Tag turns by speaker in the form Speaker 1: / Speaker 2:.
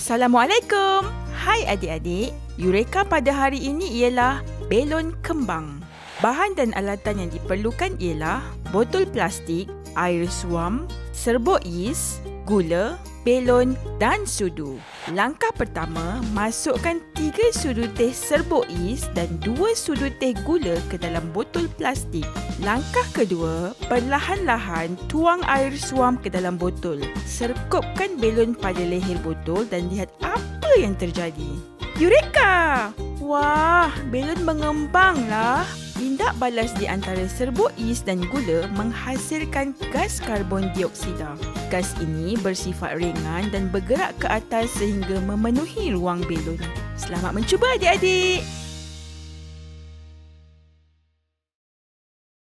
Speaker 1: Assalamualaikum. Hai adik-adik. Eureka pada hari ini ialah belon kembang. Bahan dan alatan yang diperlukan ialah botol plastik, air suam, serbuk yis, gula, belon dan sudu. Langkah pertama, masukkan 3 sudu teh serbuk yis dan 2 sudu teh gula ke dalam botol plastik. Langkah kedua, perlahan-lahan tuang air suam ke dalam botol. Serkupkan belon pada leher botol dan lihat apa yang terjadi. Eureka! Wah, belon mengembanglah. Tindak balas di antara serbuk yis dan gula menghasilkan gas karbon dioksida. Gas ini bersifat ringan dan bergerak ke atas sehingga memenuhi ruang belon. Selamat mencuba adik-adik!